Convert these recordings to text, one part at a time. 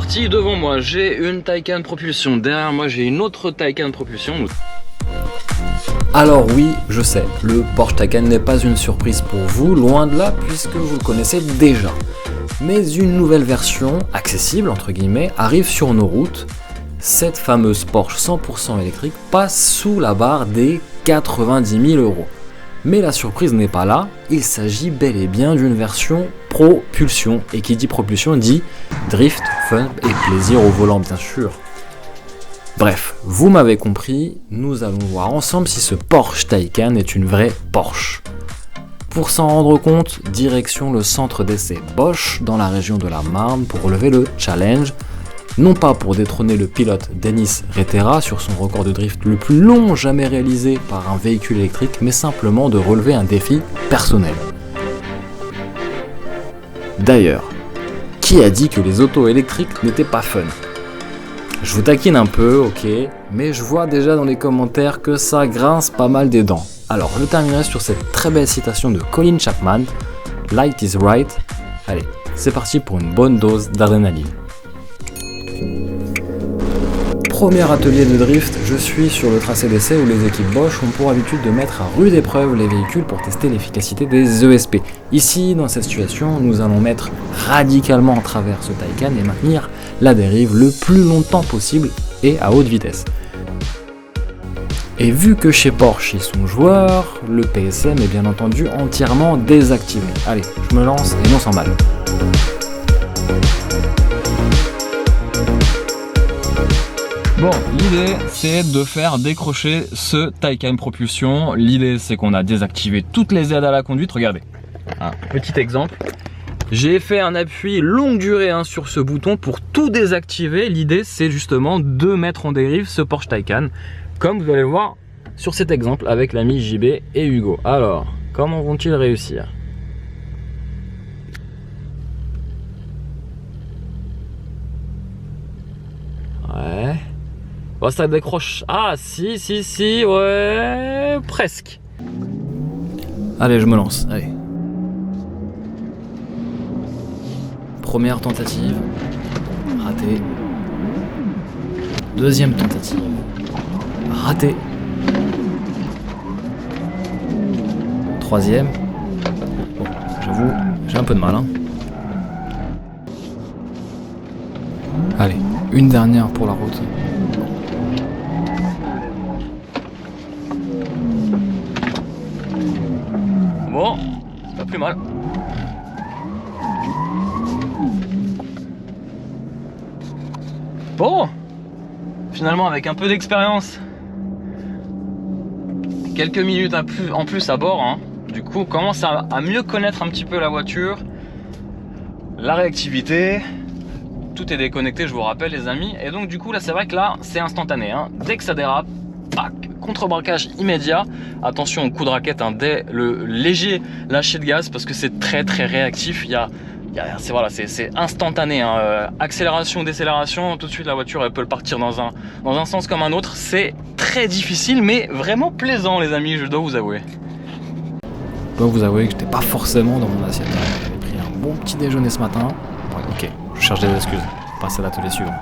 parti. Devant moi j'ai une Taycan propulsion, derrière moi j'ai une autre Taycan propulsion. Alors oui, je sais, le Porsche Taycan n'est pas une surprise pour vous, loin de là puisque vous le connaissez déjà. Mais une nouvelle version, accessible entre guillemets, arrive sur nos routes. Cette fameuse Porsche 100% électrique passe sous la barre des 90 000 €. Mais la surprise n'est pas là, il s'agit bel et bien d'une version propulsion. Et qui dit propulsion dit drift, fun et plaisir au volant bien sûr. Bref, vous m'avez compris, nous allons voir ensemble si ce Porsche Taycan est une vraie Porsche. Pour s'en rendre compte, direction le centre d'essai Bosch dans la région de la Marne pour relever le challenge. Non pas pour détrôner le pilote Denis Rettera sur son record de drift le plus long jamais réalisé par un véhicule électrique, mais simplement de relever un défi personnel. D'ailleurs, qui a dit que les autos électriques n'étaient pas fun ? Je vous taquine un peu, ok, mais je vois déjà dans les commentaires que ça grince pas mal des dents. Alors je terminerai sur cette très belle citation de Colin Chapman, « Light is right ». Allez, c'est parti pour une bonne dose d'adrénaline. Premier atelier de drift, je suis sur le tracé d'essai où les équipes Bosch ont pour habitude de mettre à rude épreuve les véhicules pour tester l'efficacité des ESP. Ici, dans cette situation, nous allons mettre radicalement en travers ce Taycan et maintenir la dérive le plus longtemps possible et à haute vitesse. Et vu que chez Porsche ils sont joueurs, le PSM est bien entendu entièrement désactivé. Allez, je me lance et on s'emballe. Bon, l'idée c'est de faire décrocher ce Taycan propulsion. L'idée c'est qu'on a désactivé toutes les aides à la conduite. Regardez, un petit exemple. J'ai fait un appui longue durée sur ce bouton pour tout désactiver. L'idée c'est justement de mettre en dérive ce Porsche Taycan, comme vous allez le voir sur cet exemple avec l'ami JB et Hugo. Alors, comment vont-ils réussir ? Ouais. Bon, ça décroche. Ah, si, ouais, presque. Allez, je me lance, allez. Première tentative, raté. Deuxième tentative, raté. Troisième. Bon, j'avoue, j'ai un peu de mal, Allez, une dernière pour la route. Bon, c'est pas plus mal. Bon, finalement avec un peu d'expérience, quelques minutes en plus à bord, du coup on commence à mieux connaître un petit peu la voiture, la réactivité. Tout est déconnecté, je vous rappelle les amis, et donc du coup là c'est vrai que là c'est instantané, dès que ça dérape, pac, contre-braquage immédiat. Attention au coup de raquette dès le léger lâcher de gaz parce que c'est très réactif. C'est instantané, accélération, décélération, tout de suite la voiture elle peut partir dans un sens comme un autre. C'est très difficile mais vraiment plaisant les amis, je dois vous avouer. Je dois vous avouer que j'étais pas forcément dans mon assiette. J'avais pris un bon petit déjeuner ce matin. Ouais, ok, je cherche des excuses. Passer à l'atelier suivant.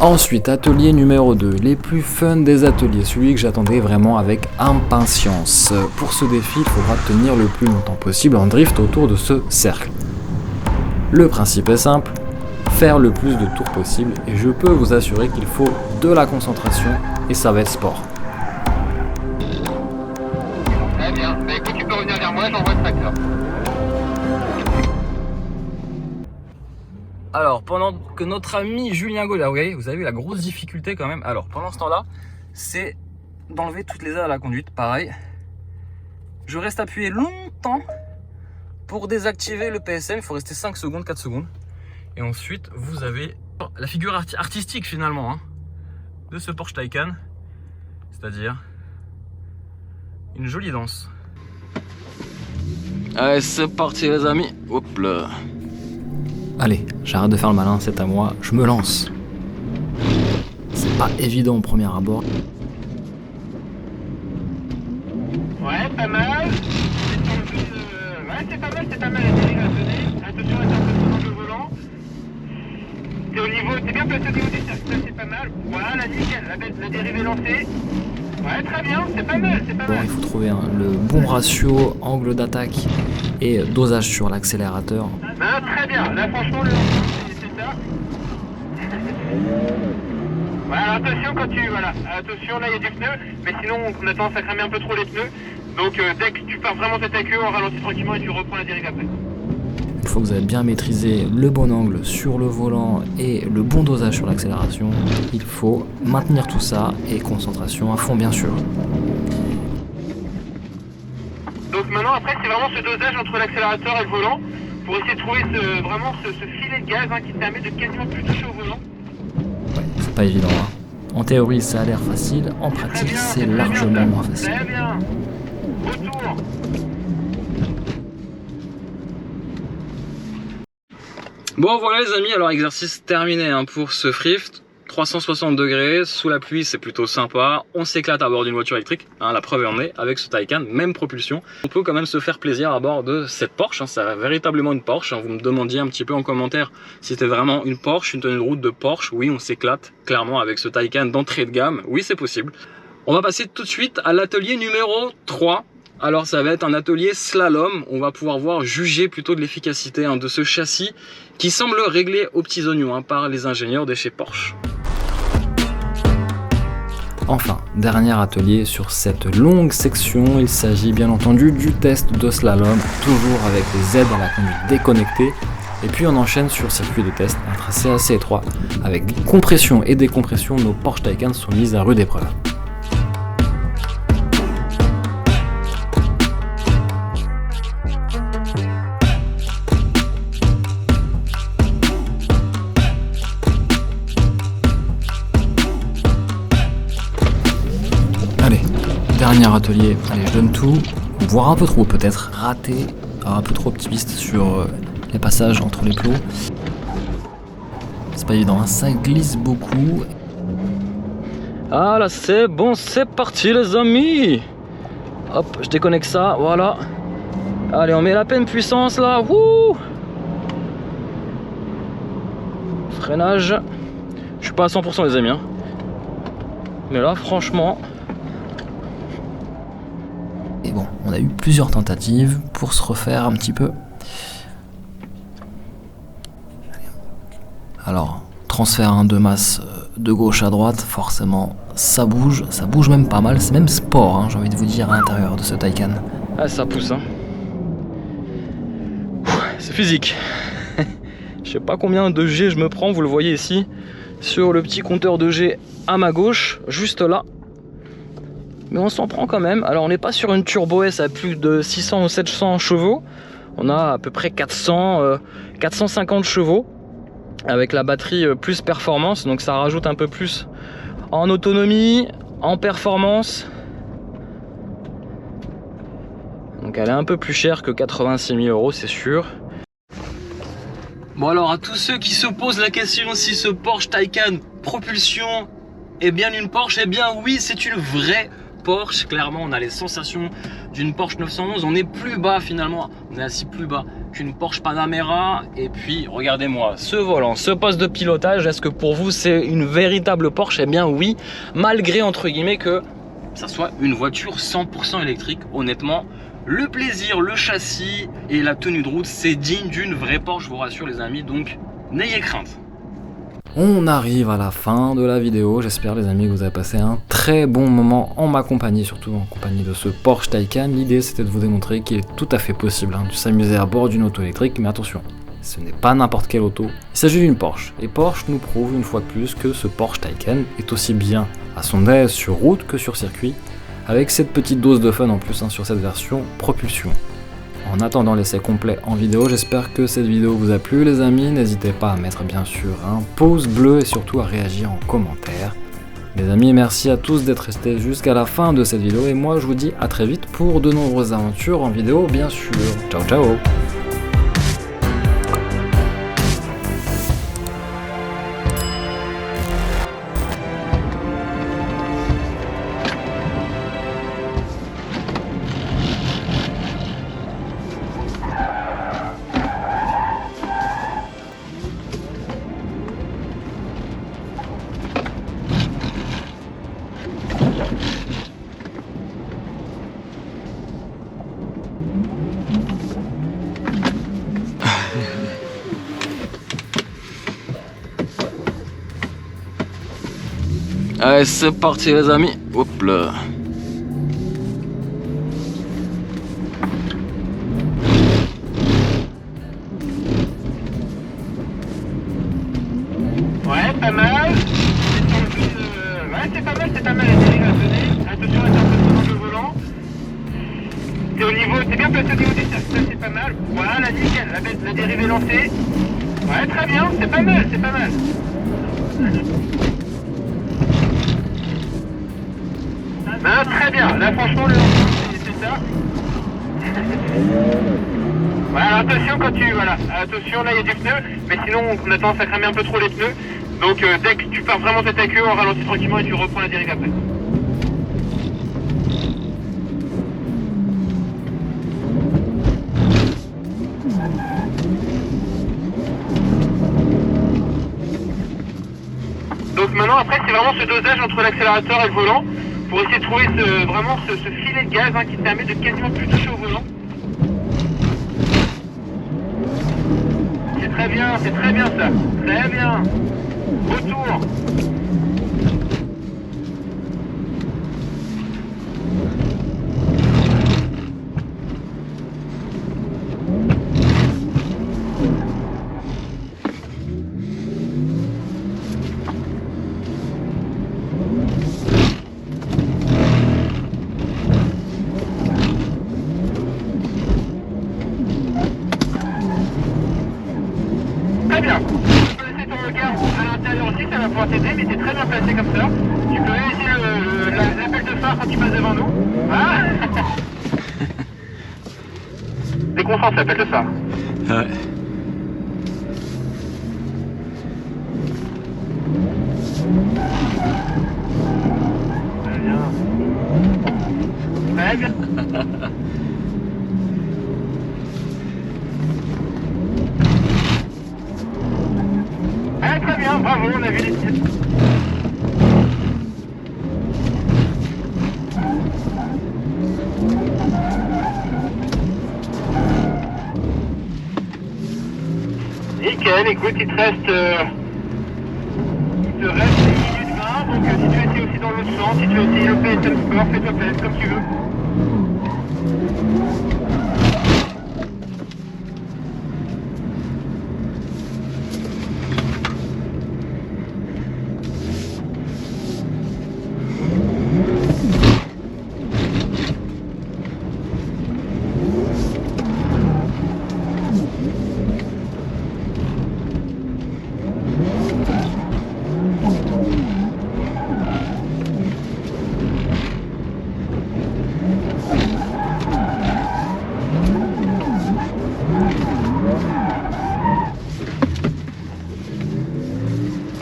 Ensuite, atelier numéro 2, les plus fun des ateliers, celui que j'attendais vraiment avec impatience. Pour ce défi, il faudra tenir le plus longtemps possible en drift autour de ce cercle. Le principe est simple, faire le plus de tours possible et je peux vous assurer qu'il faut de la concentration et ça va être sport. Très bien, mais écoute, tu peux revenir vers moi, j'envoie le tracteur. Alors, pendant que notre ami Julien Gaudet, vous avez vu la grosse difficulté quand même. Alors, pendant ce temps-là, c'est d'enlever toutes les aides à la conduite. Pareil, je reste appuyé longtemps pour désactiver le PSM. Il faut rester 5 secondes, 4 secondes. Et ensuite, vous avez la figure artistique finalement de ce Porsche Taycan. C'est-à-dire une jolie danse. Allez, c'est parti les amis. Hop là. Allez, j'arrête de faire le malin, c'est à moi, je me lance. C'est pas évident au premier abord. Ouais, pas mal. Ouais, c'est pas mal, la télé va sonner. Attention à faire le volant. passe au niveau du cercle, ça c'est pas mal. Voilà, nickel, la dérive est lancée. Ouais, très bien, c'est pas mal, c'est pas Bon, mal. il faut trouver le bon ratio, angle d'attaque et dosage sur l'accélérateur. Ben, très bien, là franchement, le lancement, c'est ça. Voilà, attention quand tu... Voilà, attention, là il y a du pneu, mais sinon on a tendance à cramer un peu trop les pneus. Donc dès que tu pars vraiment tête à queue, on ralentit tranquillement et tu reprends la dérive après. Une fois que vous avez bien maîtrisé le bon angle sur le volant et le bon dosage sur l'accélération, il faut maintenir tout ça et concentration à fond bien sûr. Donc maintenant, après, c'est vraiment ce dosage entre l'accélérateur et le volant pour essayer de trouver vraiment ce filet de gaz qui te permet de quasiment plus toucher au volant. Ouais, c'est pas évident. Hein. En théorie, ça a l'air facile, en Très pratique, bien, c'est très largement bien, moins facile. Très bien. Retour. Bon voilà les amis, alors exercice terminé hein, pour ce Thrift. 360 degrés, sous la pluie c'est plutôt sympa, on s'éclate à bord d'une voiture électrique, hein, la preuve en est, avec ce Taycan, même propulsion. On peut quand même se faire plaisir à bord de cette Porsche, hein, c'est véritablement une Porsche, hein. Vous me demandiez un petit peu en commentaire si c'était vraiment une Porsche, une tenue de route de Porsche. Oui, on s'éclate clairement avec ce Taycan d'entrée de gamme, oui c'est possible. On va passer tout de suite à l'atelier numéro 3. Alors ça va être un atelier slalom, on va pouvoir voir juger plutôt de l'efficacité hein, de ce châssis qui semble réglé aux petits oignons hein, par les ingénieurs de chez Porsche. Enfin, dernier atelier sur cette longue section, il s'agit bien entendu du test de slalom, toujours avec les aides à la conduite déconnectée. Et puis on enchaîne sur circuit de test, un tracé assez étroit, avec compression et décompression, nos Porsche Taycan sont mises à rude épreuve. Dernier atelier, allez je donne tout, voire un peu trop peut-être, raté, un peu trop optimiste sur les passages entre les plots. C'est pas évident, hein, ça glisse beaucoup. Ah là c'est bon, c'est parti les amis. Hop, je déconnecte ça, voilà. Allez, on met la pleine puissance là, wouh. Freinage. Je suis pas à 100% les amis hein. Mais là franchement... Et bon, on a eu plusieurs tentatives pour se refaire un petit peu. Alors, transfert de masse de gauche à droite, forcément ça bouge même pas mal, c'est même sport, hein, j'ai envie de vous dire, à l'intérieur de ce Taycan. Ah ça pousse hein. C'est physique. Je sais pas combien de G je me prends, vous le voyez ici, sur le petit compteur de G à ma gauche, juste là. Mais on s'en prend quand même. Alors on n'est pas sur une Turbo S à plus de 600 ou 700 chevaux. On a à peu près 450 chevaux avec la batterie plus performance. Donc ça rajoute un peu plus en autonomie, en performance. Donc elle est un peu plus chère que 86 000 €, c'est sûr. Bon alors à tous ceux qui se posent la question si ce Porsche Taycan propulsion est bien une Porsche, eh bien oui, c'est une vraie Porsche. Clairement on a les sensations d'une Porsche 911, on est plus bas finalement, on est assis plus bas qu'une Porsche Panamera. Et puis regardez-moi ce volant, ce poste de pilotage, est-ce que pour vous c'est une véritable Porsche? Eh bien oui, malgré entre guillemets que ça soit une voiture 100% électrique. Honnêtement, le plaisir, le châssis et la tenue de route, c'est digne d'une vraie Porsche, je vous rassure les amis, donc n'ayez crainte. On arrive à la fin de la vidéo, j'espère les amis que vous avez passé un très bon moment en ma compagnie, surtout en compagnie de ce Porsche Taycan. L'idée c'était de vous démontrer qu'il est tout à fait possible de s'amuser à bord d'une auto électrique, mais attention, ce n'est pas n'importe quelle auto, il s'agit d'une Porsche. Et Porsche nous prouve une fois de plus que ce Porsche Taycan est aussi bien à son aise sur route que sur circuit, avec cette petite dose de fun en plus sur cette version propulsion. En attendant l'essai complet en vidéo, j'espère que cette vidéo vous a plu les amis, n'hésitez pas à mettre bien sûr un pouce bleu et surtout à réagir en commentaire. Les amis, merci à tous d'être restés jusqu'à la fin de cette vidéo et moi je vous dis à très vite pour de nombreuses aventures en vidéo bien sûr. Ciao ciao. Allez, c'est parti les amis. Hop là. Ouais, pas mal. Ouais, c'est pas mal, c'est pas mal. La dérive à donner. Attention, reste un peu sur le volant. T'es au niveau, t'es bien placé au niveau des cercles, ça c'est pas mal. Voilà, nickel, la dérive est lancée. Ouais, très bien, c'est pas mal, c'est pas mal. Ben, très bien, là franchement le c'est ça. Voilà, alors attention quand tu... Voilà, attention là il y a du pneu, mais sinon on a tendance à cramer un peu trop les pneus. Donc dès que tu pars vraiment tête à queue, on ralentit tranquillement et tu reprends la dérive après. Donc maintenant après c'est vraiment ce dosage entre l'accélérateur et le volant pour essayer de trouver vraiment ce filet de gaz hein, qui te permet de quasiment plus toucher au volant. C'est très bien ça, très bien. Retour. Très bien. Tu peux laisser ton regard à l'intérieur aussi, ça va pouvoir t'aider, mais t'es très bien placé comme ça. Tu peux laisser l'appel de phare quand tu passes devant nous. Ah déconcentre l'appel de phare. Ouais. Très bien. Très bien. Ah, très bien, bravo, on a vu les tirs. Nickel, écoute, il te reste 1 minute 20, donc si tu veux essayer aussi dans l'autre sens, si tu veux essayer le PSM Sport, fais-toi plaisir, comme tu veux.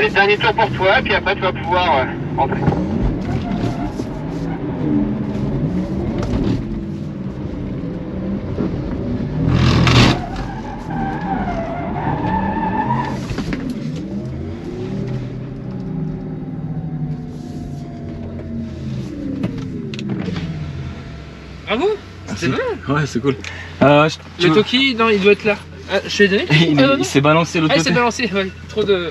Allez, dernier tour pour toi, puis après tu vas pouvoir rentrer. Bravo. C'est bon. Ouais, c'est cool. Le Toki, non, il doit être là. Ah, je l'ai donné. Il s'est balancé Ah, l'autre il côté. s'est balancé, ouais. Trop de...